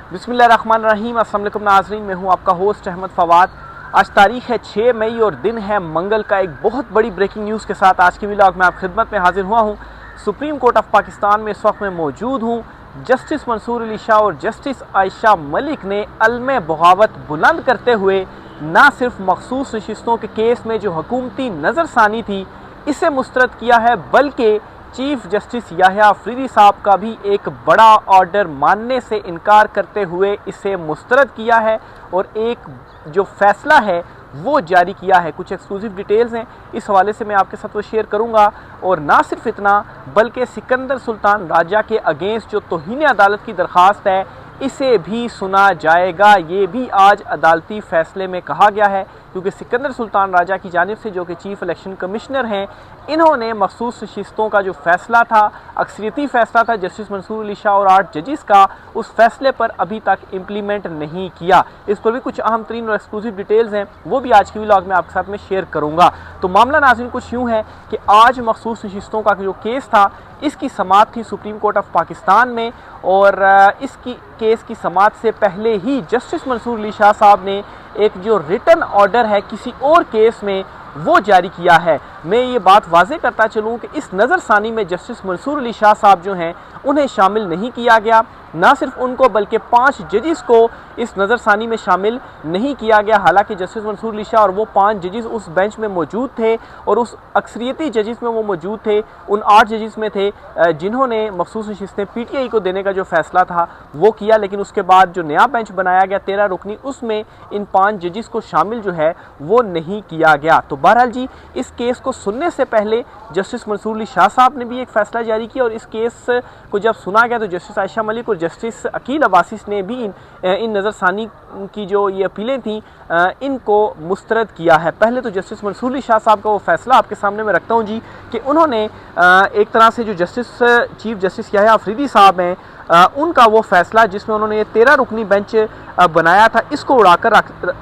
बिस्मिल्लाहिर्रहमानिर्रहीम। अस्सलाम वालेकुम नाज़रीन, मैं हूं आपका होस्ट अहमद फवाद। आज तारीख़ है 6 मई और दिन है मंगल का। एक बहुत बड़ी ब्रेकिंग न्यूज़ के साथ आज की व्लॉग में आप खिदमत में हाजिर हुआ हूं। सुप्रीम कोर्ट ऑफ पाकिस्तान में इस वक्त मैं मौजूद हूं। जस्टिस मंसूर अली शाह और जस्टिस आयशा मलिक ने अलम बगावत बुलंद करते हुए ना सिर्फ मखसूस नशिस्तों के केस में जो हुकूमती नज़रसानी थी इसे मुस्तरद किया है, बल्कि चीफ जस्टिस याह्या अफरीदी साहब का भी एक बड़ा ऑर्डर मानने से इनकार करते हुए इसे मुस्तरद किया है और एक जो फैसला है वो जारी किया है। कुछ एक्सक्लूसिव डिटेल्स हैं, इस हवाले से मैं आपके साथ वो शेयर करूंगा। और ना सिर्फ इतना, बल्कि सिकंदर सुल्तान राजा के अगेंस्ट जो तौहीन अदालत की दरख्वास्त है इसे भी सुना जाएगा। ये भी आज अदालती फ़ैसले में कहा गया है, क्योंकि सिकंदर सुल्तान राजा की जानिब से, जो कि चीफ इलेक्शन कमिश्नर हैं, इन्होंने मखसूस नशिस्तों का जो फ़ैसला था, अक्सरियती फ़ैसला था जस्टिस मंसूर अली शाह और 8 जजेस का, उस फैसले पर अभी तक इम्प्लीमेंट नहीं किया। इस पर भी कुछ अहम तरीन और एक्सक्लूसिव डिटेल्स हैं, वो भी आज की व्लॉग में आपके साथ में शेयर करूँगा। तो मामला नाज़रीन कुछ यूँ है कि आज मखसूस नशिस्तों का जो केस था इसकी समाअत थी सुप्रीम कोर्ट ऑफ पाकिस्तान में, और इसकी केस की समाअत से पहले ही जस्टिस मंसूर अली शाह साहब ने एक जो रिटन ऑर्डर है किसी और केस में वो जारी किया है। मैं ये बात वाज़ेह करता चलूँ कि इस नज़रसानी में जस्टिस मंसूर अली शाह साहब जो हैं उन्हें शामिल नहीं किया गया। ना सिर्फ उनको बल्कि 5 जजेस को इस नज़रसानी में शामिल नहीं किया गया। हालांकि जस्टिस मंसूर अली शाह और वो 5 जजेस उस बेंच में मौजूद थे और उस अक्सरियती जजेस में वो मौजूद थे, उन 8 जजेस में थे जिन्होंने मखसूस नशिस्तें PTI को देने का जो फैसला था वो किया। लेकिन उसके बाद जो नया बेंच बनाया गया 13 रुकनी, उसमें इन 5 जजेस को शामिल जो है वो नहीं किया गया। तो बहरहाल जी, इस केस को सुनने से पहले जस्टिस मंसूर अली शाह साहब ने भी एक फ़ैसला जारी किया, और इस केस को जब सुना गया तो जस्टिस आयशा मलिक और जस्टिस अकील अब्बासी ने भी इन नज़रसानी की जो ये अपीलें थी इनको मुस्तरद किया है। पहले तो जस्टिस मंसूर अली शाह साहब का वो फैसला आपके सामने मैं रखता हूँ जी, कि उन्होंने एक तरह से जो चीफ जस्टिस याह्या अफरीदी साहब हैं उनका वो फैसला जिसमें उन्होंने ये 13 रुकनी बेंच बनाया था इसको उड़ाकर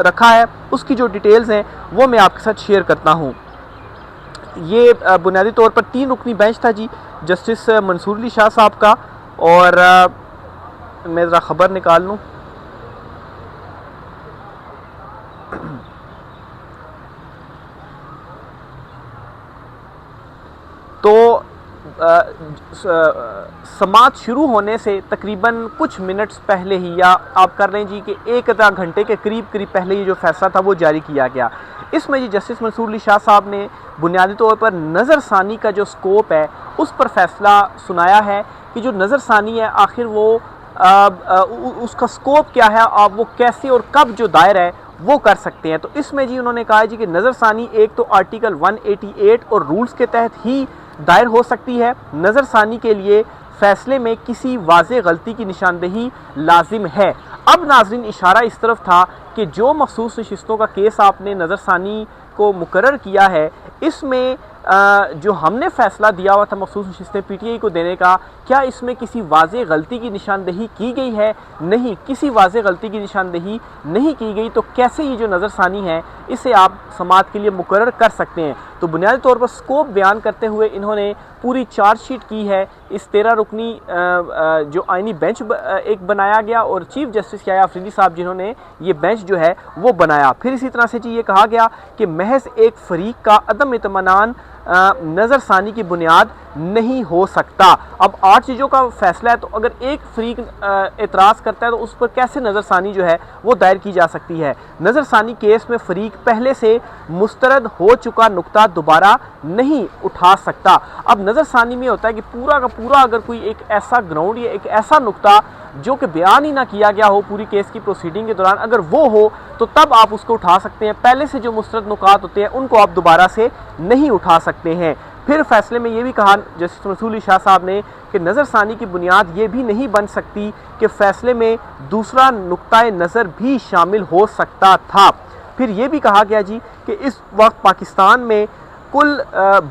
रखा है। उसकी जो डिटेल्स हैं वो मैं आपके साथ शेयर करता हूँ। ये बुनियादी तौर पर 3 रुकनी बेंच था जी जस्टिस मंसूर अली शाह साहब का, और मैं ज़रा ख़बर निकाल लूँ। तो समाअत शुरू होने से तकरीबन कुछ मिनट्स पहले ही, या आप कर लें जी कि 1 घंटे के करीब पहले ही जो फैसला था वो जारी किया गया। इसमें जी जस्टिस मंसूर अली शाह साहब ने बुनियादी तौर पर नज़रसानी का जो स्कोप है उस पर फैसला सुनाया है कि जो नज़रसानी है आखिर वो उसका स्कोप क्या है, आप वो कैसे और कब जो दायर है वो कर सकते हैं। तो इसमें जी उन्होंने कहा जी कि नज़रसानी एक तो आर्टिकल 188 और रूल्स के तहत ही दायर हो सकती है। नज़रसानी के लिए फ़ैसले में किसी वाज़ेह गलती की निशानदेही लाजिम है। अब नाज़रीन, इशारा इस तरफ था कि जो मखसूस नशिस्तों का केस आपने नज़रसानी को मुकर्रर किया है, इसमें जो हमने फ़ैसला दिया हुआ था मखसूस नशिस्तें PTI को देने का, क्या इसमें किसी वाज़ेह गलती की निशानदेही की गई है? नहीं, किसी वाज़ेह गलती की निशानदेही नहीं की गई। तो कैसे ये जो नज़रसानी है इसे आप समाअत के लिए मुकर्रर कर सकते हैं? तो बुनियादी तौर पर स्कोप बयान करते हुए इन्होंने पूरी चार्जशीट की है। इस 13 रुकनी जो आइनी बेंच एक बनाया गया, और चीफ जस्टिस याह्या अफरीदी साहब जिन्होंने ये बेंच जो है वो बनाया। फिर इसी तरह से जी ये कहा गया कि महज एक फ़रीक का अदम इत्मीनान नज़रसानी की बुनियाद नहीं हो सकता। अब 8 चीज़ों का फैसला है, तो अगर एक फरीक एतराज़ करता है तो उस पर कैसे नज़रसानी जो है वो दायर की जा सकती है? नज़रसानी केस में फ़रीक पहले से मुस्तरद हो चुका नुक्ता दोबारा नहीं उठा सकता। अब नज़रसानी में होता है कि पूरा का पूरा अगर कोई एक ऐसा ग्राउंड या एक ऐसा नुक्ता जो कि बयान ही ना किया गया हो पूरी केस की प्रोसीडिंग के दौरान, अगर वो हो तो तब आप उसको उठा सकते हैं। पहले से जो मुस्तरद नुकात होते हैं उनको आप दोबारा से नहीं उठा सकते हैं। फिर फैसले में ये भी कहा जस्टिस मंसूर अली शाह साहब ने कि नज़रसानी की बुनियाद ये भी नहीं बन सकती कि फ़ैसले में दूसरा नुक्ताए नज़र भी शामिल हो सकता था। फिर ये भी कहा गया जी कि इस वक्त पाकिस्तान में कुल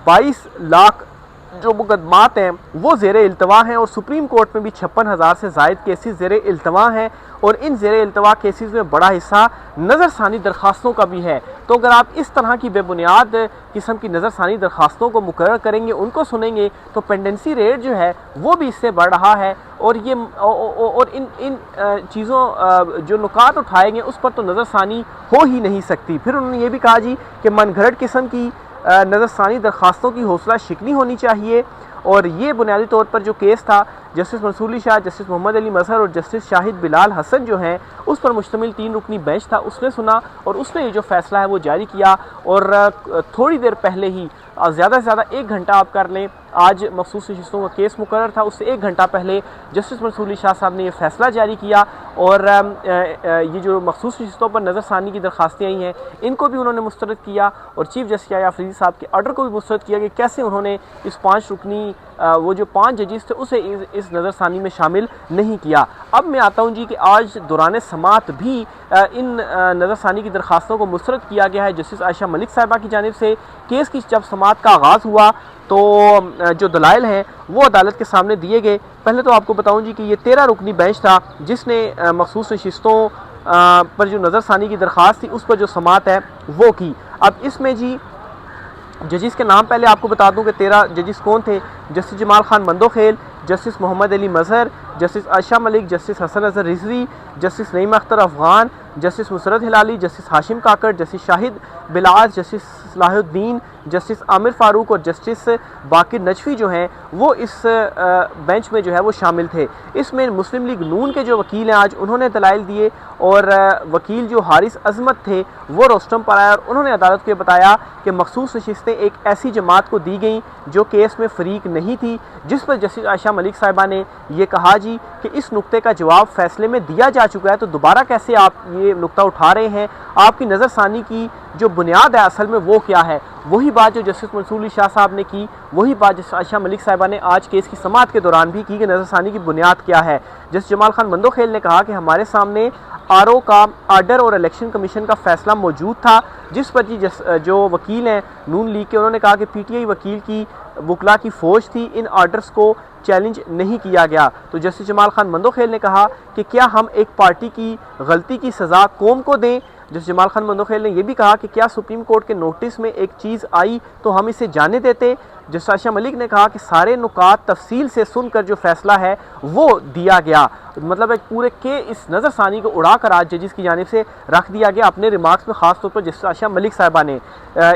22 लाख जो मुकदमात हैं वो ज़ेर इल्तवा हैं और सुप्रीम कोर्ट में भी 56,000 से ज़ायद केसेस ज़ेर इल्तवा हैं और इन ज़ेर इल्तवा केसेस में बड़ा हिस्सा नज़रसानी दरख्वास्तों का भी है। तो अगर आप इस तरह की बेबुनियाद किस्म की नज़रसानी दरख्वास्तों को मुकर्रर करेंगे, उनको सुनेंगे, तो पेंडेंसी रेट जो है वो भी इससे बढ़ रहा है और ये और इन चीज़ों जो नुकात उठाएंगे उस पर तो नज़रसानी हो ही नहीं सकती। फिर उन्होंने ये भी कहा जी कि मनगढ़ंत किस्म की नज़रसानी दरख्वास्तों की हौसला शिकनी होनी चाहिए और ये बुनियादी तौर पर जो केस था जस्टिस मंसूर अली शाह, जस्टिस मोहम्मद अली मजहर और जस्टिस शाहिद बिलाल हसन जो हैं उस पर मुश्तमिल 3 रुकनी बेंच था, उसने सुना और उसने ये जो फैसला है वो जारी किया। और थोड़ी देर पहले ही ज़्यादा से ज़्यादा 1 घंटा आप कर लें, आज मखसूस नशिस्तों का केस मुकर्रर था, उससे 1 घंटा पहले जस्टिस मंसूर अली शाह साहब ने ये फैसला जारी किया और ये जो मखसूस नशिस्तों पर नज़रसानी की दरख्वास्तें आई हैं इनको भी उन्होंने मुस्तरद किया और चीफ जस्टिस या अफरीदी साहब के ऑर्डर को भी मुस्तरद किया कि कैसे उन्होंने इस 5 रुकनी वो जो 5 जजेस थे उसे इस नज़रसानी में शामिल नहीं किया। अब मैं आता हूँ जी कि आज दौरान समात भी इन नज़रसानी की दरख्वास्तों को मुस्तरद किया गया है जस्टिस आयशा मलिक साहिबा की जानिब से। केस की जब समात का आगाज़ हुआ तो जो दलाइल हैं वो अदालत के सामने दिए गए। पहले तो आपको बताऊँ जी कि ये 13 रुकनी बेंच था जिसने मखसूस नशिस्तों पर जो नज़रसानी की दरख्वास्त थी उस पर जो समात है वो की। अब इसमें जी जजिस के नाम पहले आपको बता दूं कि 13 जजिस कौन थे। Justice Jamal Khan Mandokhel, justice Mohammad Ali Mazhar, justice Ayesha Malik, justice Hasan Azhar Rizvi, justice Naeem Akhtar Afghan, justice Musarrat Hilali, justice Hashim Kakar, justice Shahid Bilal, justice Salahuddin, justice Amir Farooq और जस्टिस बाकिर नजफी जो हैं वो इस बेंच में जो है वो शामिल थे। इसमें मुस्लिम लीग नून के जो वकील हैं आज उन्होंने दलाइल दिए और वकील जो हारिस अजमत थे वो रोस्टम पर आए और उन्होंने अदालत को बताया कि मखसूस नशिस्तें एक ऐसी जमात को दी गई जो केस में फरीक नहीं थी, जिस पर जस्टिस आयशा मलिक साहिबा ने ये कहा जी कि इस नुक्ते का जवाब फैसले में दिया जा चुका है, तो दोबारा कैसे आप ये नुक्ता उठा रहे हैं। आपकी नज़रसानी की जो बुनियाद है असल में वो क्या है। वही बात जो जस्टिस मंसूर अली शाह साहब ने की, वही बात जस्टिस आयशा मलिक साहिबा ने आज केस की समात के दौरान भी की कि नज़रसानी की बुनियाद क्या है। जस्टिस जमाल खान मंदोखेल ने कहा कि हमारे सामने आरओ का आर्डर और इलेक्शन कमीशन का फैसला मौजूद था, जिस पर जी जो वकील हैं नून लीग के उन्होंने कहा कि पीटीआई वकील की वकला की फौज थी, इन आर्डर्स को चैलेंज नहीं किया गया। तो जस्टिस जमाल खान मंदोखेल ने कहा कि क्या हम एक पार्टी की गलती की सज़ा कौम को दें। जस्टिस जमाल खान मंदोखेल ने यह भी कहा कि क्या सुप्रीम कोर्ट के नोटिस में एक चीज़ आई तो हम इसे जाने देते। जस्टिस आयशा मलिक ने कहा कि सारे नुकात तफसील से सुनकर जो फैसला है वो दिया गया, मतलब एक पूरे के इस नज़रसानी को उड़ाकर आज जजिस की जानिब से रख दिया गया अपने रिमार्क्स में, ख़ास तौर पर जस्टिस आयशा मलिक साहिबा ने।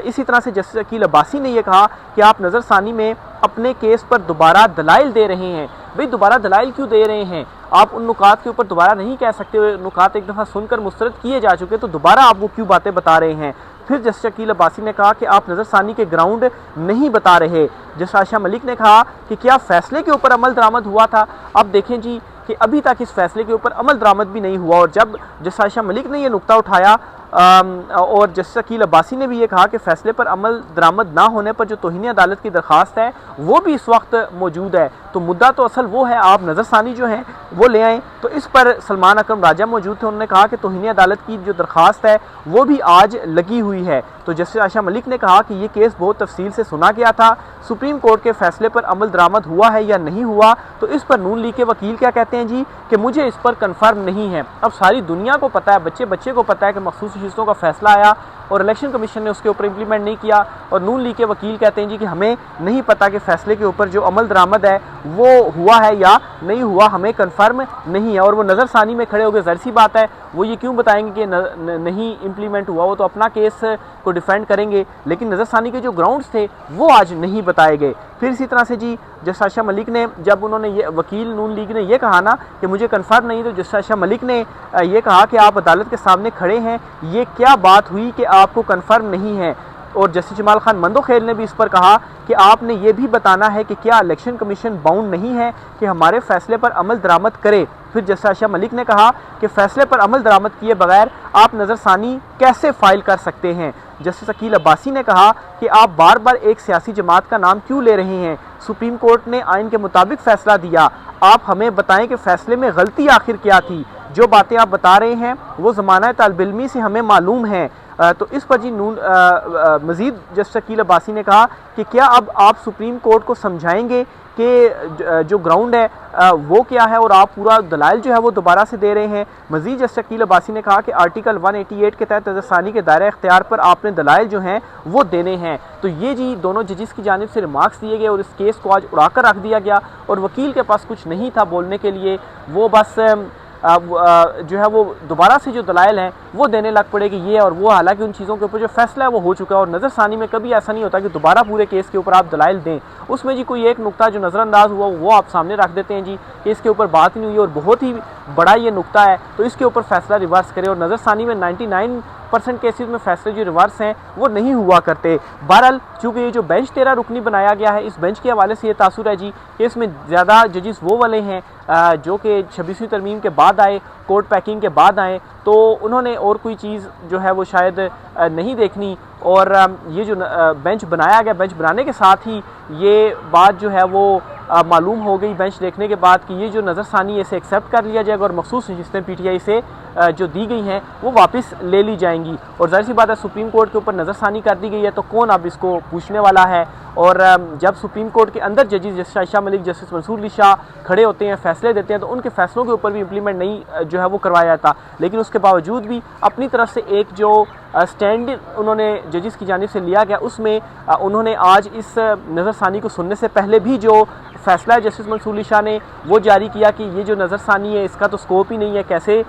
इसी तरह से जस्टिस अकील अब्बासी ने यह कहा कि आप नज़रसानी में अपने केस पर दोबारा दलाइल दे रहे हैं। भाई दोबारा दलाइल क्यों दे रहे हैं? आप उन नुकात के ऊपर दोबारा नहीं कह सकते, नुकात एक दफ़ा सुनकर मुस्तरद किए जा चुके, तो दोबारा आप वो क्यों बातें बता रहे हैं। फिर जस्टिस अकील अब्बासी ने कहा कि आप नज़रसानी के ग्राउंड नहीं बता रहे। जस्टिस आयशा मलिक ने कहा कि क्या फैसले के ऊपर अमल दरामद हुआ था। अब देखें जी कि अभी तक इस फैसले के ऊपर अमल दरामद भी नहीं हुआ और जब जस्टिस आयशा मलिक ने यह नुक्ता उठाया और जस्टिस अकील अब्बासी ने भी ये कहा कि फैसले पर अमल दरामद ना होने पर जो तौहीन अदालत की दरख्वास्त है वो भी इस वक्त मौजूद है, तो मुद्दा तो असल वो है, आप नज़रसानी जो है वो ले आएँ। तो इस पर सलमान अकरम राजा मौजूद थे, उन्होंने कहा कि तौहीन अदालत की जो दरख्वास्त है वो भी आज लगी हुई है। तो जस्टिस आयशा मलिक ने कहा कि ये केस बहुत तफसील से सुना गया था, सुप्रीम कोर्ट के फैसले पर अमल दरामद हुआ है या नहीं हुआ। तो इस पर नून लीग के वकील क्या कहते हैं जी कि मुझे इस पर कन्फर्म नहीं है। अब सारी दुनिया को पता है, बच्चे बच्चे को पता है कि मखसूस नशिस्तों का फैसला आया और इलेक्शन कमीशन ने उसके ऊपर इम्प्लीमेंट नहीं किया, और नून लीग के वकील कहते हैं जी कि हमें नहीं पता कि फैसले के ऊपर जो अमल दरामद है वो हुआ है या नहीं हुआ, हमें कन्फर्म नहीं है। और वो नज़रसानी में खड़े हो गए, ज़ाहिर सी बात है वो ये क्यों बताएंगे कि नहीं इम्प्लीमेंट हुआ, वो तो अपना केस को डिफेंड करेंगे, लेकिन नज़रसानी के जो ग्राउंड्स थे वो आज नहीं बताए गए। फिर इसी तरह से जी जस्टिस आयशा मलिक ने, जब उन्होंने ये वकील नून लीग ने ये कहा ना कि मुझे कन्फर्म नहीं, तो जस्टिस आयशा मलिक ने ये कहा कि आप अदालत के सामने खड़े हैं, ये क्या बात हुई कि आपको कन्फर्म नहीं है। और जस्टिस जमाल खान मंदोखेल ने भी इस पर कहा कि आपने ये भी बताना है कि क्या इलेक्शन कमीशन बाउंड नहीं है कि हमारे फैसले पर अमल दरामद करे। फिर जस्टिस आयशा मलिक ने कहा कि फैसले पर अमल दरामद किए बगैर आप नज़रसानी कैसे फाइल कर सकते हैं। जस्टिस अकील अब्बासी ने कहा कि आप बार बार एक सियासी जमात का नाम क्यों ले रहे हैं, सुप्रीम कोर्ट ने आइन के मुताबिक फैसला दिया, आप हमें बताएं कि फैसले में गलती आखिर क्या थी। जो बातें आप बता रहे हैं वो ज़माना तालिब इल्मी से हमें मालूम है, तो इस पर जी मज़ीद जस्टिस शकील अब्बासी ने कहा कि क्या अब आप सुप्रीम कोर्ट को समझाएंगे कि जो ग्राउंड है वो क्या है और आप पूरा दलाइल जो है वो दोबारा से दे रहे हैं। मज़ीद जस्टिस शकील अब्बासी ने कहा कि आर्टिकल 188 के तहत नज़रसानी के दायरे इख्तियार पर आपने दलाइल जो हैं वो देने हैं। तो ये जी दोनों जजिस की जानिब से रिमार्क्स दिए गए और इस केस को आज उड़ाकर रख दिया गया और वकील के पास कुछ नहीं था बोलने के लिए, वो बस जो है वो दोबारा से जो दलाइल हैं वो देने लग पड़े कि ये और वो, हालांकि उन चीज़ों के ऊपर जो फैसला है वो हो चुका है। और नज़रसानी में कभी ऐसा नहीं होता कि दोबारा पूरे केस के ऊपर आप दलाइल दें। उसमें जी कोई एक नुक्ता जो नज़रअंदाज हुआ वो आप सामने रख देते हैं जी कि इसके ऊपर बात नहीं हुई और बहुत ही बड़ा ये नुक्ता है, तो इसके ऊपर फैसला रिवर्स करें। और नज़रसानी में 99% केसेस में फैसले जो रिवर्स हैं वो नहीं हुआ करते। बहरहाल चूँकि ये जो बेंच 13 रुकनी बनाया गया है, इस बेंच के हवाले से ये तासुर है जी कि इसमें ज़्यादा जजिस वो वाले हैं जो कि 26वीं तरमीम के बाद आए, कोर्ट पैकिंग के बाद आए, तो उन्होंने और कोई चीज़ जो है वो शायद नहीं देखनी। और ये जो बेंच बनाया गया, बेंच बनाने के साथ ही ये बात जो है वो मालूम हो गई बेंच देखने के बाद कि ये जो नज़रसानी है इसे एक्सेप्ट कर लिया जाएगा और मखसूस नशिस्तें PTI से जो दी गई हैं वो वापस ले ली जाएंगी। और ज़ाहिर सी बात है सुप्रीम कोर्ट के ऊपर नज़रसानी कर दी गई है तो कौन अब इसको पूछने वाला है। और जब सुप्रीम कोर्ट के अंदर जजेस जस्टिस आयशा मलिक, जस्टिस मंसूर अली शाह खड़े होते हैं, फैसले देते हैं, तो उनके फैसलों के ऊपर भी इम्प्लीमेंट नहीं जो है वो करवाया जाता। लेकिन उसके बावजूद भी अपनी तरफ से एक जो स्टैंड उन्होंने जजेस की जानिब से लिया गया उसमें उन्होंने आज इस नज़रसानी को सुनने से पहले भी जो फैसला है जस्टिस मंसूर अली शाह ने वो जारी किया कि ये जो नज़रसानी है इसका तो स्कोप ही नहीं है, कैसे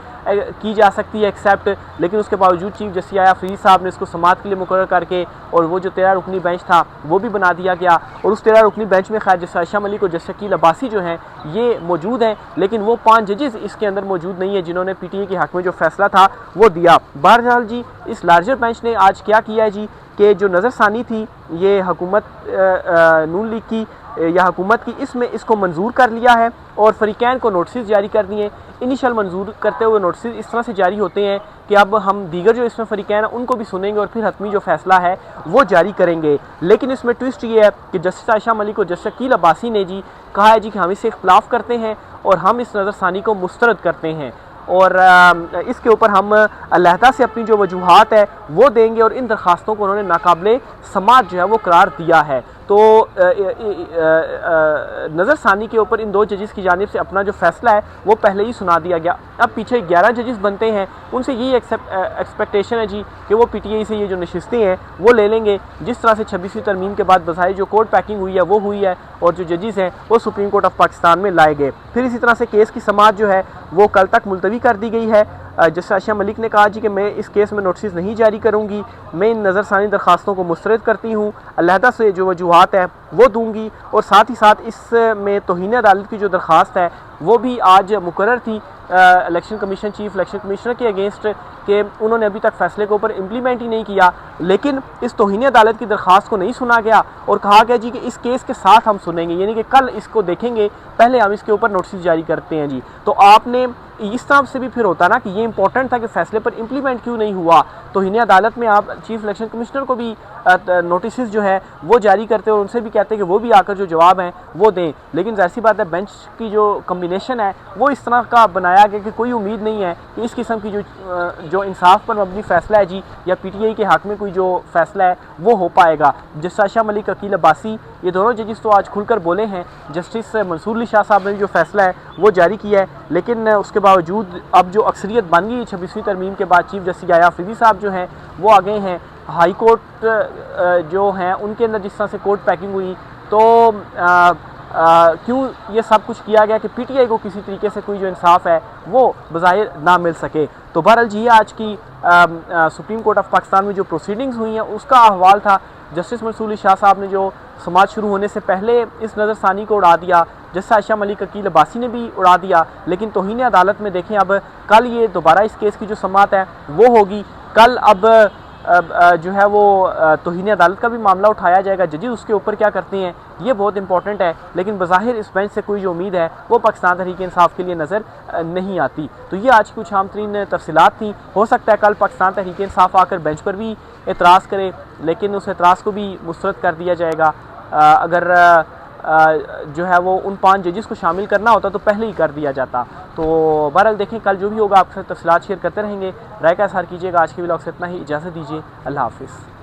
की जा सकती है एक्सेप्ट। लेकिन उसके बावजूद चीफ जस्टिस आया फरीद साहब ने इसको समाअत के लिए मुकर्रर करके और वो जो 13 रुकनी बेंच था वो भी बना दिया गया। और उस 13 रुकनी बेंच में खैर जस्टिस आयशा मलिक और जस्टिस शकील अब्बासी जो हैं ये मौजूद हैं, लेकिन वो 5 जजेस इसके अंदर मौजूद नहीं है जिन्होंने PTI के हक़ में जो फैसला था वो दिया। बहरहाल जी इस लार्जर बेंच ने आज क्या किया है जी कि जो नज़रसानी थी ये हुकूमत नून लीग की या हुकूमत की, इसमें इसको मंजूर कर लिया है और फ़रीक़ैन को नोटिस जारी कर दिए। इनिशियल मंजूर करते हुए नोटिस इस तरह से जारी होते हैं कि अब हम दीगर जो इसमें फ़रीक़ैन हैं उनको भी सुनेंगे और फिर हतमी जो फैसला है वो जारी करेंगे। लेकिन इसमें ट्विस्ट ये है कि जस्टिस आयशा मलिक और जस्टिस शकील अब्बासी ने जी कहा है जी कि हम इससे इख्तिलाफ़ करते हैं और हम इस नज़रसानी को मुस्तरद करते हैं और इसके ऊपर हम अलहदा से अपनी जो वजूहात है वो देंगे और इन दरखास्तों को उन्होंने नाकाबिले समाअत जो है वो करार दिया है। तो नज़रसानी के ऊपर इन 2 जजेस की जानिब से अपना जो फैसला है वो पहले ही सुना दिया गया। अब पीछे 11 जजेस बनते हैं, उनसे यही एक्सपेक्टेशन है जी कि वो PTI से ये जो नशिस्तें हैं वो ले लेंगे। जिस तरह से 26वीं तरमीम के बाद बज़ाहिर जो कोर्ट पैकिंग हुई है वो हुई है और जो जजेस हैं वो सुप्रीम कोर्ट ऑफ पाकिस्तान में लाए गए। फिर इसी तरह से केस की समाअत जो है वो कल तक मुलतवी कर दी गई है। जस्टिस आयशा मलिक ने कहा जी कि मैं इस केस में नोटिस नहीं जारी करूंगी, मैं इन नज़रसानी दरखास्तों को मुस्तरद करती हूँ, अलहदा से जो वजूहात है वो दूंगी। और साथ ही साथ इसमें तौहीन अदालत की जो दरखास्त है वो भी आज मुकर्रर थी election commission, chief election commissioner के अगेंस्ट कि उन्होंने अभी तक फैसले के ऊपर इम्प्लीमेंट ही नहीं किया। लेकिन इस तौहीन अदालत की दरखास्त को नहीं सुना गया और कहा गया जी कि इस केस के साथ हम सुनेंगे, यानी कि कल इसको देखेंगे, पहले हम इसके ऊपर नोटिस जारी करते हैं जी। तो आपने इस तरह से भी फिर होता ना कि ये इंपॉर्टेंट था कि फैसले पर इम्प्लीमेंट क्यों नहीं हुआ। तौहीन अदालत में आप चीफ इलेक्शन कमिश्नर को भी नोटिस जो है वो जारी करते और उनसे भी कहते हैं कि वो भी आकर जो जवाब हैं वो दें। लेकिन ज़ाहिर बात है बेंच की जो कम्बिनेशन है वो इस तरह का बनाया गया कि कोई उम्मीद नहीं है कि इस किस्म की जो इंसाफ पर मबनी फैसला है जी या PTI के हक़ में कोई जो फैसला है वो हो पाएगा। जस्टिस आयशा मलिक, अकील अब्बासी, ये दोनों जजेस तो आज खुलकर बोले हैं। जस्टिस मंसूर अली शाह साहब ने जो फैसला है वो जारी किया है, लेकिन उसके बावजूद अब जो अक्सरियत बन गई 26वीं तरमीम के बाद चीफ जस्टिस आया फरीदी साहब जो हैं वो आ गए हैं। हाई कोर्ट जो हैं उनके अंदर जिस तरह से कोर्ट पैकिंग हुई तो क्यों ये सब कुछ किया गया कि PTI को किसी तरीके से कोई जो इंसाफ है वो बज़ाहिर ना मिल सके। तो बहरहाल जी आज की सुप्रीम कोर्ट ऑफ पाकिस्तान में जो प्रोसीडिंग्स हुई हैं उसका अहवाल था। जस्टिस मंसूर अली शाह साहब ने जो समाअत शुरू होने से पहले इस नज़रसानी को उड़ा दिया, जस्टिस आयशा मलिक, अकील अब्बासी ने भी उड़ा दिया। लेकिन तौहीन अदालत में देखें अब कल ये दोबारा इस केस की जो समाअत है वो होगी। कल अब जो है वो तौहीन अदालत का भी मामला उठाया जाएगा, जजेस उसके ऊपर क्या करते हैं ये बहुत इंपॉर्टेंट है। लेकिन बज़ाहिर इस बेंच से कोई जो उम्मीद है वो पाकिस्तान तहरीक इंसाफ के लिए नज़र नहीं आती। तो ये आज कुछ आम तरीन तफसीलात थी। हो सकता है कल पाकिस्तान तहरीक इंसाफ आकर बेंच पर भी एतराज़ करे, लेकिन उस एतराज़ को भी मुस्तरद कर दिया जाएगा। अगर जो है वो उन 5 जजेस को शामिल करना होता तो पहले ही कर दिया जाता। तो बहरहाल देखें, कल जो भी होगा आपके साथ तफसीलात शेयर करते रहेंगे। राय का इज़हार कीजिएगा। आज के व्लॉग से इतना ही, इजाज़त दीजिए। अल्लाह हाफिज़।